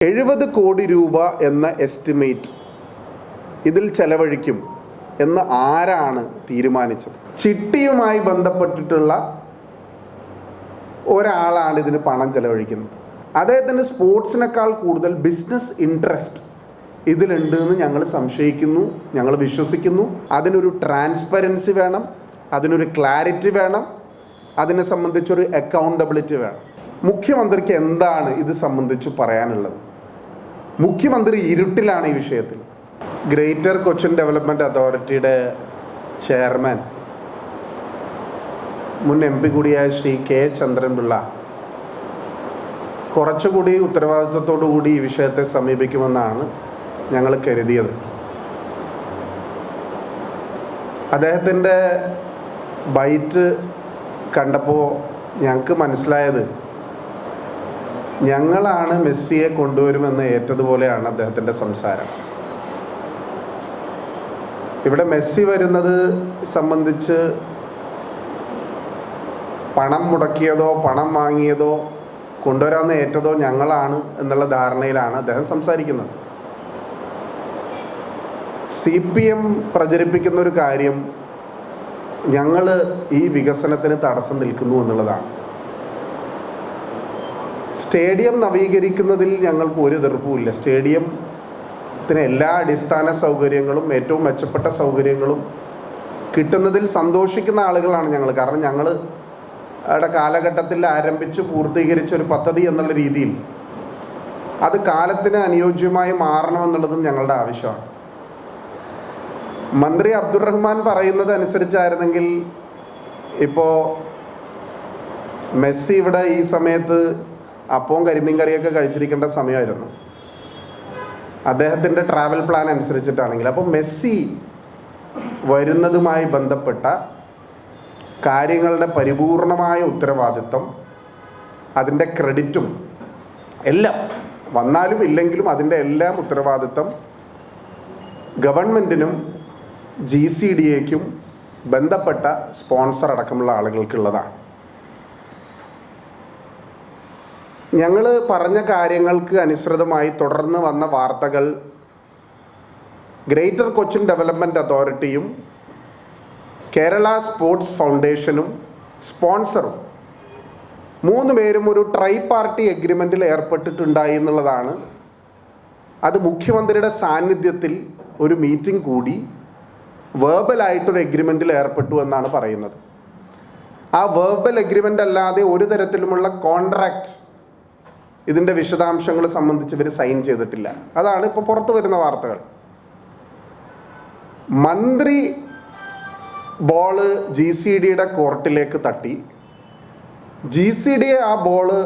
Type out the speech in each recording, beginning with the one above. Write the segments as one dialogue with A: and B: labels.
A: 70 കോടി രൂപ എന്ന എസ്റ്റിമേറ്റ് ഇതിൽ ചെലവഴിക്കും എന്ന് ആരാണ് തീരുമാനിച്ചത്? ചിട്ടിയുമായി ബന്ധപ്പെട്ടിട്ടുള്ള ഒരാളാണ് ഇതിന് പണം ചെലവഴിക്കുന്നത്. അദ്ദേഹത്തിന് സ്പോർട്സിനേക്കാൾ കൂടുതൽ ബിസിനസ് ഇൻട്രസ്റ്റ് ഇതിലുണ്ട് എന്ന് ഞങ്ങൾ സംശയിക്കുന്നു, ഞങ്ങൾ വിശ്വസിക്കുന്നു. അതിനൊരു ട്രാൻസ്പെറൻസി വേണം, അതിനൊരു ക്ലാരിറ്റി വേണം, അതിനെ സംബന്ധിച്ചൊരു അക്കൗണ്ടബിലിറ്റി വേണം. മുഖ്യമന്ത്രിക്ക് എന്താണ് ഇത് സംബന്ധിച്ച് പറയാനുള്ളത്? മുഖ്യമന്ത്രി ഇരുട്ടിലാണ് ഈ വിഷയത്തിൽ. ഗ്രേറ്റർ കൊച്ചിൻ ഡെവലപ്മെൻറ്റ് അതോറിറ്റിയുടെ ചെയർമാൻ മുൻ MP കൂടിയായ ശ്രീ K. ചന്ദ്രൻപിള്ള കുറച്ചുകൂടി ഉത്തരവാദിത്വത്തോടു കൂടി ഈ വിഷയത്തെ സമീപിക്കുമെന്നാണ് ഞങ്ങൾ കരുതിയത്. അദ്ദേഹത്തിൻ്റെ ബൈറ്റ് കണ്ടപ്പോൾ ഞങ്ങൾക്ക് മനസ്സിലായത് ഞങ്ങളാണ് മെസ്സിയെ കൊണ്ടുവരുമെന്ന് ഏറ്റതുപോലെയാണ് അദ്ദേഹത്തിൻ്റെ സംസാരം. ഇവിടെ മെസ്സി വരുന്നത് സംബന്ധിച്ച് പണം മുടക്കിയതോ പണം വാങ്ങിയതോ കൊണ്ടുവരാമെന്ന് ഏറ്റതോ ഞങ്ങളാണ് എന്നുള്ള ധാരണയിലാണ് അദ്ദേഹം സംസാരിക്കുന്നത്. CPM പ്രചരിപ്പിക്കുന്ന ഒരു കാര്യം ഞങ്ങൾ ഈ വികസനത്തിന് തടസ്സം നിൽക്കുന്നു എന്നുള്ളതാണ്. സ്റ്റേഡിയം നവീകരിക്കുന്നതിൽ ഞങ്ങൾക്ക് ഒരു എതിർപ്പുമില്ല. സ്റ്റേഡിയത്തിന് എല്ലാ അടിസ്ഥാന സൗകര്യങ്ങളും ഏറ്റവും മെച്ചപ്പെട്ട സൗകര്യങ്ങളും കിട്ടുന്നതിൽ സന്തോഷിക്കുന്ന ആളുകളാണ് ഞങ്ങൾ. കാരണം ഞങ്ങളുടെ കാലഘട്ടത്തിൽ ആരംഭിച്ച് പൂർത്തീകരിച്ച ഒരു പദ്ധതി എന്നുള്ള രീതിയിൽ അത് കാലത്തിന് അനുയോജ്യമായി മാറണമെന്നുള്ളതും ഞങ്ങളുടെ ആവശ്യമാണ്. മന്ത്രി അബ്ദുറഹ്മാൻ പറയുന്നത് അനുസരിച്ചായിരുന്നെങ്കിൽ ഇപ്പോൾ മെസ്സി ഇവിടെ ഈ സമയത്ത് അപ്പവും കരിമീൻ കറിയൊക്കെ കഴിച്ചിരിക്കേണ്ട സമയമായിരുന്നു അദ്ദേഹത്തിൻ്റെ ട്രാവൽ പ്ലാൻ അനുസരിച്ചിട്ടാണെങ്കിൽ. അപ്പോൾ മെസ്സി വരുന്നതുമായി ബന്ധപ്പെട്ട കാര്യങ്ങളുടെ പരിപൂർണമായ ഉത്തരവാദിത്വം, അതിൻ്റെ ക്രെഡിറ്റും എല്ലാം വന്നാലും ഇല്ലെങ്കിലും അതിൻ്റെ എല്ലാം ഉത്തരവാദിത്വം ഗവൺമെൻറ്റിനും GCDAയ്ക്കും ബന്ധപ്പെട്ട സ്പോൺസർ അടക്കമുള്ള ആളുകൾക്കുള്ളതാണ്. ഞങ്ങൾ പറഞ്ഞ കാര്യങ്ങൾക്ക് അനുസൃതമായി തുടർന്ന് വന്ന വാർത്തകൾ ഗ്രേറ്റർ കൊച്ചിൻ ഡെവലപ്മെൻറ്റ് അതോറിറ്റിയും കേരള സ്പോർട്സ് ഫൗണ്ടേഷനും സ്പോൺസറും 3 പേരും ഒരു ട്രൈ പാർട്ടി എഗ്രിമെൻറ്റിൽ ഏർപ്പെട്ടിട്ടുണ്ടായി എന്നുള്ളതാണ്. അത് മുഖ്യമന്ത്രിയുടെ സാന്നിധ്യത്തിൽ ഒരു മീറ്റിംഗ് കൂടി വേർബലായിട്ടൊരു എഗ്രിമെൻറ്റിൽ ഏർപ്പെട്ടു എന്നാണ് പറയുന്നത്. ആ വേർബൽ എഗ്രിമെൻ്റ് അല്ലാതെ ഒരു തരത്തിലുമുള്ള കോൺട്രാക്റ്റ് ഇതിൻ്റെ വിശദാംശങ്ങൾ സംബന്ധിച്ച് ഇവർ സൈൻ ചെയ്തിട്ടില്ല. അതാണ് ഇപ്പോൾ പുറത്തു വരുന്ന വാർത്തകൾ. മന്ത്രി ബോള് GCDയുടെ കോർട്ടിലേക്ക് തട്ടി, GCDA ആ ബോള്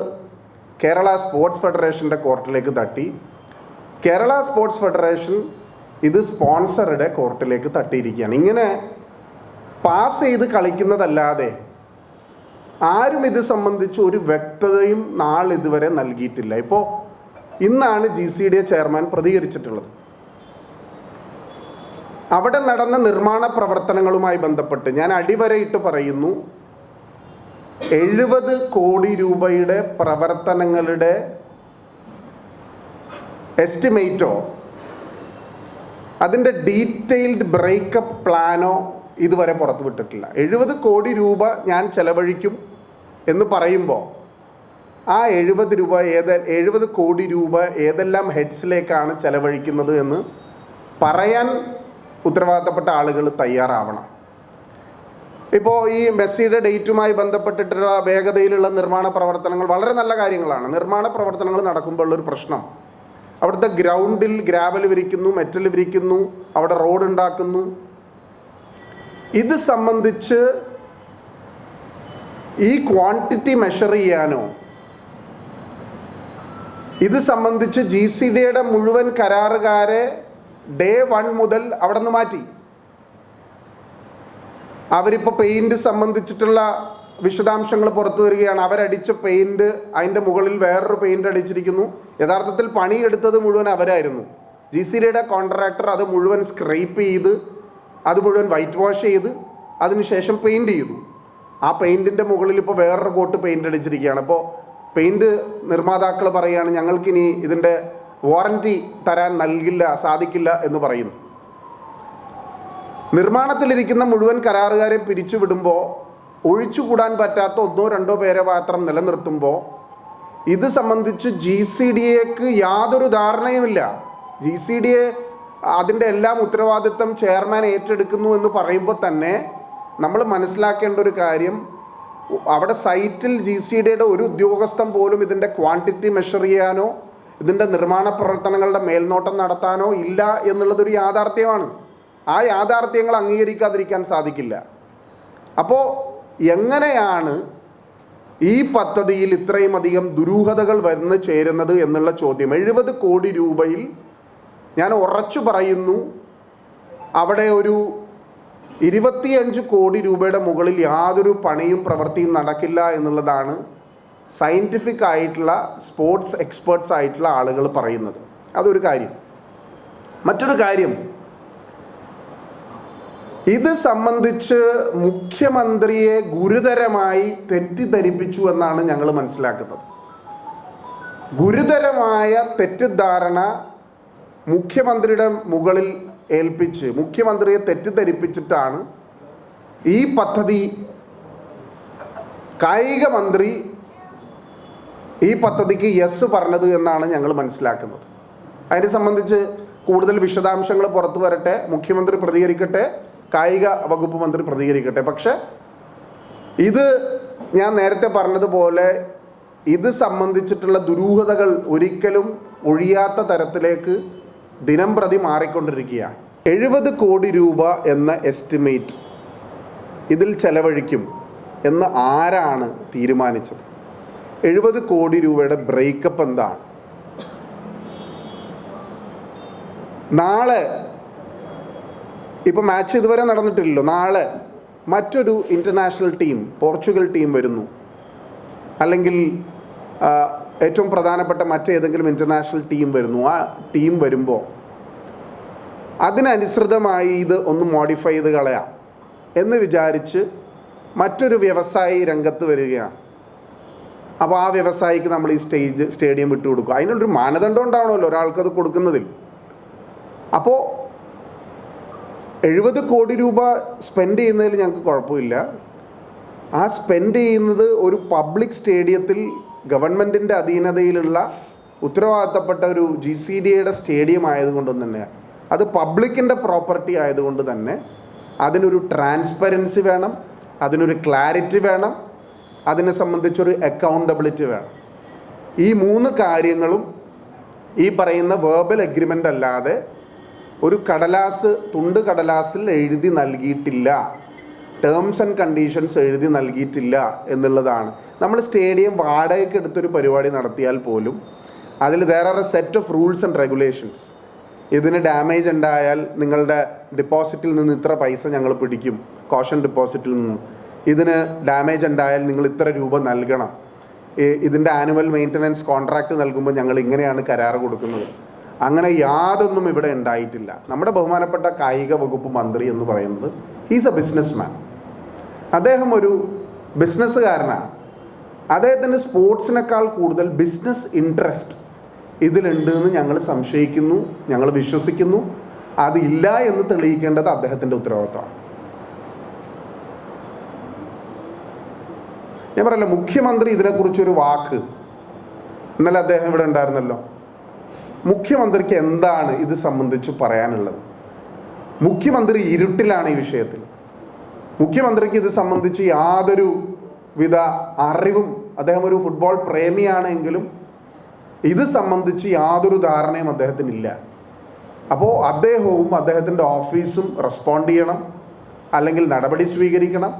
A: കേരള സ്പോർട്സ് ഫെഡറേഷൻ്റെ കോർട്ടിലേക്ക് തട്ടി, കേരള സ്പോർട്സ് ഫെഡറേഷൻ ഇത് സ്പോൺസറുടെ കോർട്ടിലേക്ക് തട്ടിയിരിക്കുകയാണ്. ഇങ്ങനെ പാസ് ചെയ്ത് കളിക്കുന്നതല്ലാതെ ആരും ഇത് സംബന്ധിച്ച് ഒരു വ്യക്തതയും നാളിതുവരെ നൽകിയിട്ടില്ല. ഇപ്പോൾ ഇന്നാണ് GCDA ചെയർമാൻ പ്രതികരിച്ചിട്ടുള്ളത്. അവിടെ നടന്ന നിർമ്മാണ പ്രവർത്തനങ്ങളുമായി ബന്ധപ്പെട്ട് ഞാൻ അടിവരയിട്ട് പറയുന്നു, 70 കോടി രൂപയുടെ പ്രവർത്തനങ്ങളുടെ എസ്റ്റിമേറ്റോ അതിൻ്റെ ഡീറ്റെയിൽഡ് ബ്രേക്കപ്പ് പ്ലാനോ ഇതുവരെ പുറത്തുവിട്ടിട്ടില്ല. 70 കോടി രൂപ ഞാൻ ചെലവഴിക്കും എന്ന് പറയുമ്പോൾ ആ 70 കോടി രൂപ ഏതെല്ലാം ഹെഡ്സിലേക്കാണ് ചെലവഴിക്കുന്നത് എന്ന് പറയാൻ ഉത്തരവാദിത്തപ്പെട്ട ആളുകൾ തയ്യാറാവണം. ഇപ്പോൾ ഈ മെസ്സിയുടെ ഡേറ്റുമായി ബന്ധപ്പെട്ടിട്ടുള്ള വേഗതയിലുള്ള നിർമ്മാണ പ്രവർത്തനങ്ങൾ വളരെ നല്ല കാര്യങ്ങളാണ്. നിർമ്മാണ പ്രവർത്തനങ്ങൾ നടക്കുമ്പോൾ ഉള്ളൊരു പ്രശ്നം, അവിടുത്തെ ഗ്രൗണ്ടിൽ ഗ്രാവൽ വിരിക്കുന്നു, മെറ്റൽ വിരിക്കുന്നു, അവിടെ റോഡ് ഉണ്ടാക്കുന്നു. ഇത് സംബന്ധിച്ച് ഈ ക്വാണ്ടിറ്റി മെഷർ ചെയ്യാനോ ഇത് സംബന്ധിച്ച് GCDയുടെ മുഴുവൻ കരാറുകാരെ Day 1 മുതൽ അവിടെ നിന്ന് മാറ്റി. അവരിപ്പോൾ പെയിൻറ്റ് സംബന്ധിച്ചിട്ടുള്ള വിശദാംശങ്ങൾ പുറത്തു വരികയാണ്. അവരടിച്ച പെയിൻറ്റ് അതിൻ്റെ മുകളിൽ വേറൊരു പെയിൻറ്റ് അടിച്ചിരിക്കുന്നു. യഥാർത്ഥത്തിൽ പണിയെടുത്തത് മുഴുവൻ അവരായിരുന്നു. GCDയുടെ കോൺട്രാക്ടർ അത് മുഴുവൻ സ്ക്രേപ്പ് ചെയ്ത് അത് മുഴുവൻ വൈറ്റ് വാഷ് ചെയ്ത് അതിനുശേഷം പെയിൻറ്റ് ചെയ്തു. ആ പെയിൻറ്റിൻ്റെ മുകളിൽ ഇപ്പോൾ വേറൊരു കോട്ട് പെയിൻറ്റ് അടിച്ചിരിക്കുകയാണ്. അപ്പോൾ പെയിൻറ്റ് നിർമ്മാതാക്കൾ പറയുകയാണ് ഞങ്ങൾക്കിനി ഇതിൻ്റെ വാറൻറ്റി തരാൻ സാധിക്കില്ല എന്ന് പറയുന്നു. നിർമ്മാണത്തിലിരിക്കുന്ന മുഴുവൻ കരാറുകാരെ പിരിച്ചുവിടുമ്പോൾ ഒഴിച്ചുകൂടാൻ പറ്റാത്ത 1-2 പേരെ മാത്രം നിലനിർത്തുമ്പോൾ ഇത് സംബന്ധിച്ച് GCDAക്ക് യാതൊരു ധാരണയുമില്ല. GCDA അതിൻ്റെ എല്ലാം ഉത്തരവാദിത്തം ചെയർമാൻ ഏറ്റെടുക്കുന്നു എന്ന് പറയുമ്പോൾ തന്നെ നമ്മൾ മനസ്സിലാക്കേണ്ട ഒരു കാര്യം, അവിടെ സൈറ്റിൽ GCDAയുടെ ഒരു ഉദ്യോഗസ്ഥൻ പോലും ഇതിൻ്റെ ക്വാണ്ടിറ്റി മെഷർ ചെയ്യാനോ ഇതിൻ്റെ നിർമ്മാണ പ്രവർത്തനങ്ങളുടെ മേൽനോട്ടം നടത്താനോ ഇല്ല എന്നുള്ളതൊരു യാഥാർത്ഥ്യമാണ്. ആ യാഥാർത്ഥ്യങ്ങൾ അംഗീകരിക്കാതിരിക്കാൻ സാധിക്കില്ല. അപ്പോൾ എങ്ങനെയാണ് ഈ പദ്ധതിയിൽ ഇത്രയും അധികം ദുരൂഹതകൾ വന്ന് ചേരുന്നത് എന്നുള്ള ചോദ്യം. 70 കോടി രൂപയിൽ ഞാൻ ഉറച്ചു പറയുന്നു, അവിടെ ഒരു 25 കോടി രൂപയുടെ മുകളിൽ യാതൊരു പണിയും പ്രവൃത്തിയും നടക്കില്ല എന്നുള്ളതാണ് സയൻറ്റിഫിക് ആയിട്ടുള്ള സ്പോർട്സ് എക്സ്പേർട്സ് ആയിട്ടുള്ള ആളുകൾ പറയുന്നത്. അതൊരു കാര്യം. മറ്റൊരു കാര്യം, ഇത് സംബന്ധിച്ച് മുഖ്യമന്ത്രിയെ ഗുരുതരമായി തെറ്റിദ്ധരിപ്പിച്ചു എന്നാണ് ഞങ്ങൾ മനസ്സിലാക്കുന്നത്. ഗുരുതരമായ തെറ്റിദ്ധാരണ മുഖ്യമന്ത്രിയുടെ മുകളിൽ ഏൽപ്പിച്ച് മുഖ്യമന്ത്രിയെ തെറ്റിദ്ധരിപ്പിച്ചിട്ടാണ് ഈ പദ്ധതി കായിക മന്ത്രി ഈ പദ്ധതിക്ക് യെസ് പറഞ്ഞത് എന്നാണ് ഞങ്ങൾ മനസ്സിലാക്കുന്നത്. അതിനെ സംബന്ധിച്ച് കൂടുതൽ വിശദാംശങ്ങൾ പുറത്തു വരട്ടെ, മുഖ്യമന്ത്രി പ്രതികരിക്കട്ടെ, കായിക വകുപ്പ് മന്ത്രി പ്രതികരിക്കട്ടെ. പക്ഷേ ഇത് ഞാൻ നേരത്തെ പറഞ്ഞതുപോലെ ഇത് സംബന്ധിച്ചിട്ടുള്ള ദുരൂഹതകൾ ഒരിക്കലും ഒഴിയാത്ത തരത്തിലേക്ക് ദിനം പ്രതി മാറിക്കൊണ്ടിരിക്കുകയാണ്. 70 കോടി രൂപ എന്ന എസ്റ്റിമേറ്റ് ഇതിൽ ചെലവഴിക്കും എന്ന് ആരാണ് തീരുമാനിച്ചത്? 70 കോടി രൂപയുടെ ബ്രേക്കപ്പ് എന്താണ്? നാളെ ഇപ്പോൾ മാച്ച് ഇതുവരെ നടന്നിട്ടില്ലല്ലോ, നാളെ മറ്റൊരു ഇൻ്റർനാഷണൽ ടീം, പോർച്ചുഗൽ ടീം വരുന്നു, അല്ലെങ്കിൽ ഏറ്റവും പ്രധാനപ്പെട്ട മറ്റേതെങ്കിലും ഇൻ്റർനാഷണൽ ടീം വരുന്നു. ആ ടീം വരുമ്പോൾ അതിനനുസൃതമായി ഇത് ഒന്ന് മോഡിഫൈ ചെയ്ത് കളയാം എന്ന് വിചാരിച്ച് മറ്റൊരു വ്യവസായി രംഗത്ത് വരികയാണ്. അപ്പോൾ ആ വ്യവസായിക്ക് നമ്മൾ ഈ സ്റ്റേഡിയം വിട്ടുകൊടുക്കും. അതിനുള്ളൊരു മാനദണ്ഡം ഉണ്ടാവണമല്ലോ ഒരാൾക്കത് കൊടുക്കുന്നതിൽ. അപ്പോൾ 70 കോടി രൂപ സ്പെൻഡ് ചെയ്യുന്നതിൽ ഞങ്ങൾക്ക് കുഴപ്പമില്ല. ആ സ്പെൻഡ് ചെയ്യുന്നത് ഒരു പബ്ലിക് സ്റ്റേഡിയത്തിൽ ഗവൺമെൻറ്റിൻ്റെ അധീനതയിലുള്ള ഉത്തരവാദിത്തപ്പെട്ട ഒരു GCDAയുടെ സ്റ്റേഡിയം ആയതുകൊണ്ട് തന്നെയാണ്. അത് പബ്ലിക്കിൻ്റെ പ്രോപ്പർട്ടി ആയതുകൊണ്ട് തന്നെ അതിനൊരു ട്രാൻസ്പെറൻസി വേണം, അതിനൊരു ക്ലാരിറ്റി വേണം, അതിനെ സംബന്ധിച്ചൊരു അക്കൗണ്ടബിലിറ്റി വേണം. ഈ 3 കാര്യങ്ങളും ഈ പറയുന്ന വേർബൽ എഗ്രിമെൻ്റ് അല്ലാതെ ഒരു തുണ്ട് കടലാസിൽ എഴുതി നൽകിയിട്ടില്ല, ടേംസ് ആൻഡ് കണ്ടീഷൻസ് എഴുതി നൽകിയിട്ടില്ല എന്നുള്ളതാണ്. നമ്മൾ സ്റ്റേഡിയം വാടകയ്ക്ക് എടുത്തൊരു പരിപാടി നടത്തിയാൽ പോലും അതിൽ there are A set of rules and regulations. ഇതിന് ഡാമേജ് ഉണ്ടായാൽ നിങ്ങളുടെ ഡിപ്പോസിറ്റിൽ നിന്ന് ഇത്ര പൈസ ഞങ്ങൾ പിടിക്കും, കോഷൻ ഡിപ്പോസിറ്റിൽ നിന്ന്. ഇതിന് ഡാമേജ് ഉണ്ടായാൽ നിങ്ങൾ ഇത്ര രൂപ നൽകണം. ഇതിൻ്റെ ആനുവൽ മെയിൻ്റനൻസ് കോൺട്രാക്റ്റ് നൽകുമ്പോൾ ഞങ്ങൾ ഇങ്ങനെയാണ് കരാർ കൊടുക്കുന്നത്. അങ്ങനെ യാതൊന്നും ഇവിടെ ഉണ്ടായിട്ടില്ല. നമ്മുടെ ബഹുമാനപ്പെട്ട കായിക വകുപ്പ് മന്ത്രി എന്ന് പറയുന്നത് ഹീസ് എ ബിസിനസ് മാൻ. അദ്ദേഹം ഒരു ബിസിനസ്സുകാരനാണ്. അദ്ദേഹത്തിന് സ്പോർട്സിനേക്കാൾ കൂടുതൽ ബിസിനസ് ഇൻട്രസ്റ്റ് ഇതിലുണ്ട് എന്ന് ഞങ്ങൾ സംശയിക്കുന്നു, ഞങ്ങൾ വിശ്വസിക്കുന്നു. അതില്ല എന്ന് തെളിയിക്കേണ്ടത് അദ്ദേഹത്തിൻ്റെ ഉത്തരവാദിത്തമാണ്. ഞാൻ പറയല്ലോ, മുഖ്യമന്ത്രി ഇതിനെക്കുറിച്ചൊരു വാക്ക്, ഇന്നലെ അദ്ദേഹം ഇവിടെ ഉണ്ടായിരുന്നല്ലോ, മുഖ്യമന്ത്രിക്ക് എന്താണ് ഇത് സംബന്ധിച്ച് പറയാനുള്ളത്? മുഖ്യമന്ത്രി ഇരുട്ടിലാണ് ഈ വിഷയത്തിൽ. മുഖ്യമന്ത്രിക്ക് ഇത് സംബന്ധിച്ച് യാതൊരു വിധ അറിവും, അദ്ദേഹം ഒരു ഫുട്ബോൾ പ്രേമിയാണെങ്കിലും ഇത് സംബന്ധിച്ച് യാതൊരു ധാരണയും അദ്ദേഹത്തിനില്ല. അപ്പോൾ അദ്ദേഹവും അദ്ദേഹത്തിൻ്റെ ഓഫീസും റെസ്പോണ്ട് ചെയ്യണം, അല്ലെങ്കിൽ നടപടി സ്വീകരിക്കണം.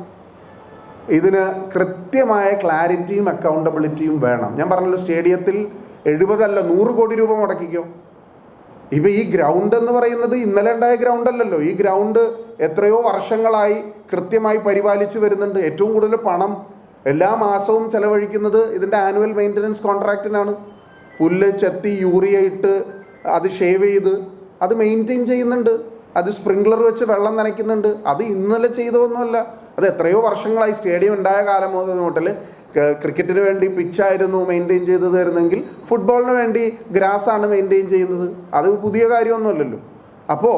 A: ഇതിന് കൃത്യമായ ക്ലാരിറ്റിയും അക്കൗണ്ടബിലിറ്റിയും വേണം. ഞാൻ പറഞ്ഞല്ലോ, സ്റ്റേഡിയത്തിൽ 70 അല്ല 100 കോടി രൂപ മുടക്കിക്കോ. ഇപ്പോൾ ഈ ഗ്രൗണ്ട് എന്ന് പറയുന്നത് ഇന്നലെ ഉണ്ടായ ഗ്രൗണ്ട് അല്ലല്ലോ. ഈ ഗ്രൗണ്ട് എത്രയോ വർഷങ്ങളായി കൃത്യമായി പരിപാലിച്ച് വരുന്നുണ്ട്. ഏറ്റവും കൂടുതൽ പണം എല്ലാ മാസവും ചെലവഴിക്കുന്നത് ഇതിൻ്റെ ആനുവൽ മെയിൻ്റനൻസ് കോൺട്രാക്റ്റിനാണ്. പുല്ല് ചെത്തി യൂറിയ ഇട്ട് അത് ഷേവ് ചെയ്ത് അത് മെയിൻറ്റെയിൻ ചെയ്യുന്നുണ്ട്. അത് സ്പ്രിംഗ്ലർ വെച്ച് വെള്ളം നനയ്ക്കുന്നുണ്ട്. അത് ഇന്നലെ ചെയ്തതൊന്നുമല്ല, അത് എത്രയോ വർഷങ്ങളായി സ്റ്റേഡിയം ഉണ്ടായ കാലം മുതൽ ക്രിക്കറ്റിന് വേണ്ടി പിച്ചായിരുന്നു മെയിൻറ്റെയിൻ ചെയ്ത് തരുന്നെങ്കിൽ ഫുട്ബോളിന് വേണ്ടി ഗ്രാസാണ് മെയിൻറ്റെയിൻ ചെയ്യുന്നത്. അത് പുതിയ കാര്യമൊന്നുമല്ലല്ലോ. അപ്പോൾ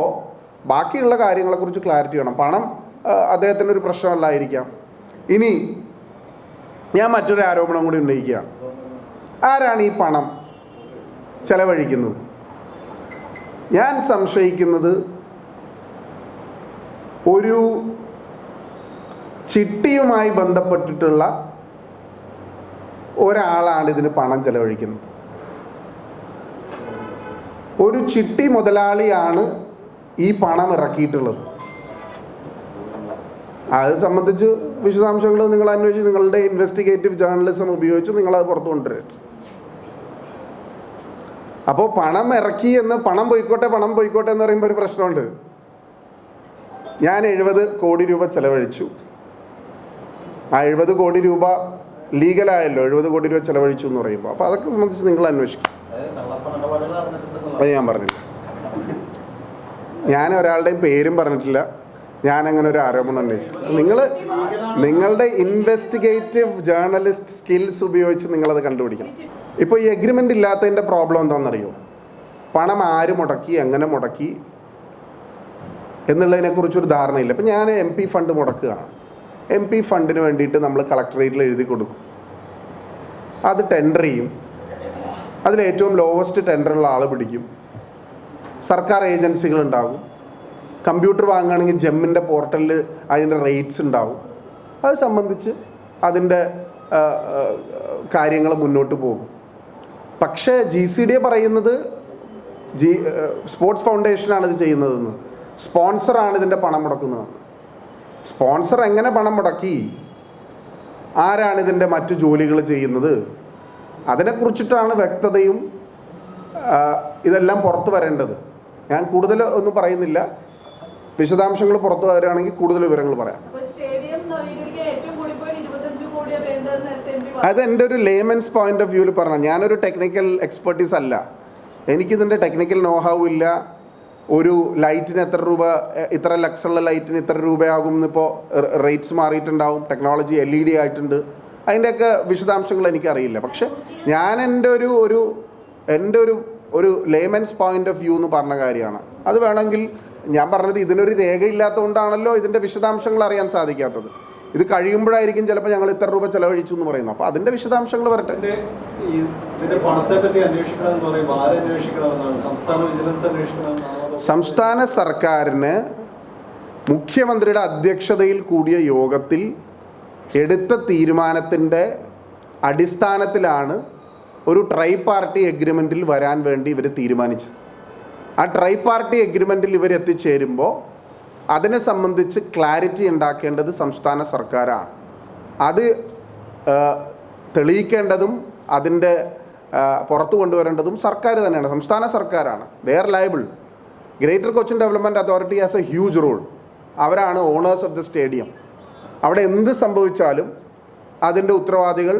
A: ബാക്കിയുള്ള കാര്യങ്ങളെക്കുറിച്ച് ക്ലാരിറ്റി വേണം. പണം അദ്ദേഹത്തിനൊരു പ്രശ്നമല്ലായിരിക്കാം. ഇനി ഞാൻ മറ്റൊരു ആരോപണം കൂടി ഉന്നയിക്കുകയാണ്. ആരാണ് ഈ പണം ചെലവഴിക്കുന്നത്? ഞാൻ സംശയിക്കുന്നത് ഒരു ചിട്ടിയുമായി ബന്ധപ്പെട്ടിട്ടുള്ള ഒരാളാണ് ഇതിന് പണം ചെലവഴിക്കുന്നത്. ഒരു ചിട്ടി മുതലാളിയാണ് ഈ പണം ഇറക്കിയിട്ടുള്ളത്. അത് സംബന്ധിച്ച് വിശദാംശങ്ങൾ നിങ്ങൾ അന്വേഷിച്ച് നിങ്ങളുടെ ഇൻവെസ്റ്റിഗേറ്റീവ് ജേർണലിസം ഉപയോഗിച്ച് നിങ്ങളത് പുറത്തു കൊണ്ടുവരും. അപ്പോൾ പണം ഇറക്കി എന്ന് പണം പോയിക്കോട്ടെ എന്ന് പറയുമ്പോൾ ഒരു പ്രശ്നമുണ്ട്. ഞാൻ 70 കോടി രൂപ ചെലവഴിച്ചു. ആ 70 കോടി രൂപ ലീഗലായല്ലോ, 70 കോടി രൂപ ചെലവഴിച്ചു എന്ന് പറയുമ്പോൾ. അപ്പോൾ അതൊക്കെ സംബന്ധിച്ച് നിങ്ങൾ അന്വേഷിക്കും. അത് ഞാൻ പറഞ്ഞില്ല. ഞാൻ ഒരാളുടെയും പേരും പറഞ്ഞിട്ടില്ല. ഞാനങ്ങനെ ഒരു ആരോപണം ഉന്നയിച്ചില്ല. നിങ്ങളുടെ ഇൻവെസ്റ്റിഗേറ്റീവ് ജേർണലിസ്റ്റ് സ്കിൽസ് ഉപയോഗിച്ച് നിങ്ങളത് കണ്ടുപിടിക്കണം. ഇപ്പോൾ ഈ എഗ്രിമെൻ്റ് ഇല്ലാത്തതിൻ്റെ പ്രോബ്ലം എന്താണെന്നറിയോ? പണം ആര് മുടക്കി, എങ്ങനെ മുടക്കി എന്നുള്ളതിനെക്കുറിച്ചൊരു ധാരണയില്ല. ഇപ്പം ഞാൻ MP ഫണ്ട് മുടക്കുകയാണ്. MP ഫണ്ടിന് വേണ്ടിയിട്ട് നമ്മൾ കളക്ടറേറ്റിൽ എഴുതി കൊടുക്കും. അത് ടെൻഡർ ചെയ്യും. അതിലേറ്റവും ലോവസ്റ്റ് ടെൻഡറുള്ള ആൾ പിടിക്കും. സർക്കാർ ഏജൻസികളുണ്ടാകും. കമ്പ്യൂട്ടർ വാങ്ങുകയാണെങ്കിൽ ജെമ്മിൻ്റെ പോർട്ടലിൽ അതിൻ്റെ റേറ്റ്സ് ഉണ്ടാവും. അത് സംബന്ധിച്ച് അതിൻ്റെ കാര്യങ്ങൾ മുന്നോട്ട് പോകും. പക്ഷേ GCDA പറയുന്നത് സ്പോർട്സ് ഫൗണ്ടേഷനാണ് ഇത് ചെയ്യുന്നതെന്ന്, സ്പോൺസറാണ് ഇതിൻ്റെ പണം മുടക്കുന്നതെന്ന്. സ്പോൺസർ എങ്ങനെ പണം മുടക്കി, ആരാണ് ഇതിൻ്റെ മറ്റു ജോലികൾ ചെയ്യുന്നത്, അതിനെക്കുറിച്ചിട്ടാണ് വ്യക്തതയും ഇതെല്ലാം പുറത്തു വരേണ്ടത്. ഞാൻ കൂടുതൽ ഒന്നും പറയുന്നില്ല. വിശദാംശങ്ങൾ പുറത്തു വരികയാണെങ്കിൽ കൂടുതൽ വിവരങ്ങൾ പറയാം. അത് എൻ്റെ ഒരു ലേമൻസ് പോയിന്റ് ഓഫ് വ്യൂവിൽ പറഞ്ഞാൽ, ഞാനൊരു ടെക്നിക്കൽ എക്സ്പെർട്ടീസ് അല്ല. എനിക്കിതിൻ്റെ ടെക്നിക്കൽ നോഹാവ് ഇല്ല. ഒരു ലൈറ്റിന് എത്ര രൂപ, ഇത്ര ലക്ഷമുള്ള ലൈറ്റിന് ഇത്ര രൂപയാകും എന്നിപ്പോൾ റേറ്റ്സ് മാറിയിട്ടുണ്ടാവും. ടെക്നോളജി LED ആയിട്ടുണ്ട്. അതിൻ്റെയൊക്കെ വിശദാംശങ്ങൾ എനിക്കറിയില്ല. പക്ഷെ ഞാൻ എൻ്റെ ഒരു ലേമൻസ് പോയിന്റ് ഓഫ് വ്യൂ എന്ന് പറഞ്ഞ കാര്യമാണ്. അത് വേണമെങ്കിൽ ഞാൻ പറഞ്ഞത് ഇതിനൊരു രേഖയില്ലാത്തതുകൊണ്ടാണല്ലോ ഇതിൻ്റെ വിശദാംശങ്ങൾ അറിയാൻ സാധിക്കാത്തത്. ഇത് കഴിയുമ്പോഴായിരിക്കും ചിലപ്പോൾ ഞങ്ങൾ ഇത്ര രൂപ ചെലവഴിച്ചു എന്ന് പറയുന്നു. അപ്പോൾ അതിൻ്റെ വിശദാംശങ്ങൾ വരട്ടെ. സംസ്ഥാന സർക്കാരിന് മുഖ്യമന്ത്രിയുടെ അധ്യക്ഷതയിൽ കൂടിയ യോഗത്തിൽ എടുത്ത തീരുമാനത്തിൻ്റെ അടിസ്ഥാനത്തിലാണ് ഒരു ട്രൈ പാർട്ടി എഗ്രിമെൻറ്റിൽ വരാൻ വേണ്ടി ഇവർ തീരുമാനിച്ചത്. ആ ട്രൈ പാർട്ടി എഗ്രിമെൻറ്റിൽ ഇവർ എത്തിച്ചേരുമ്പോൾ അതിനെ സംബന്ധിച്ച് ക്ലാരിറ്റി ഉണ്ടാക്കേണ്ടത് സംസ്ഥാന സർക്കാരാണ്. അത് തെളിയിക്കേണ്ടതും അതിൻ്റെ പുറത്തു കൊണ്ടുവരേണ്ടതും സർക്കാർ തന്നെയാണ്, സംസ്ഥാന സർക്കാരാണ്. They are liable. Greater Cochin development authority has a huge role. അവരാണ് ഓണേഴ്സ് ഓഫ് ദ സ്റ്റേഡിയം. അവിടെ എന്ത് സംഭവിച്ചാലും അതിൻ്റെ ഉത്തരവാദികൾ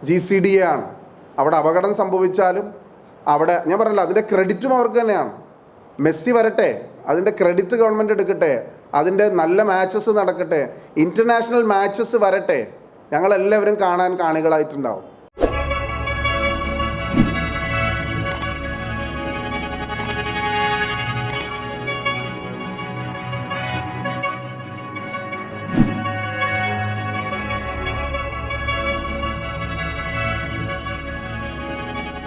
A: GCDA ആണ്. അവിടെ അപകടം സംഭവിച്ചാലും അവിടെ ഞാൻ പറഞ്ഞില്ല, അതിൻ്റെ ക്രെഡിറ്റും അവർക്ക് തന്നെയാണ്. മെസ്സി വരട്ടെ, അതിൻ്റെ ക്രെഡിറ്റ് ഗവൺമെൻറ് എടുക്കട്ടെ, അതിൻ്റെ നല്ല മാച്ചസ് നടക്കട്ടെ, ഇൻ്റർനാഷണൽ മാച്ചസ് വരട്ടെ, ഞങ്ങളെല്ലാവരും കാണികളായിട്ടുണ്ടാവും.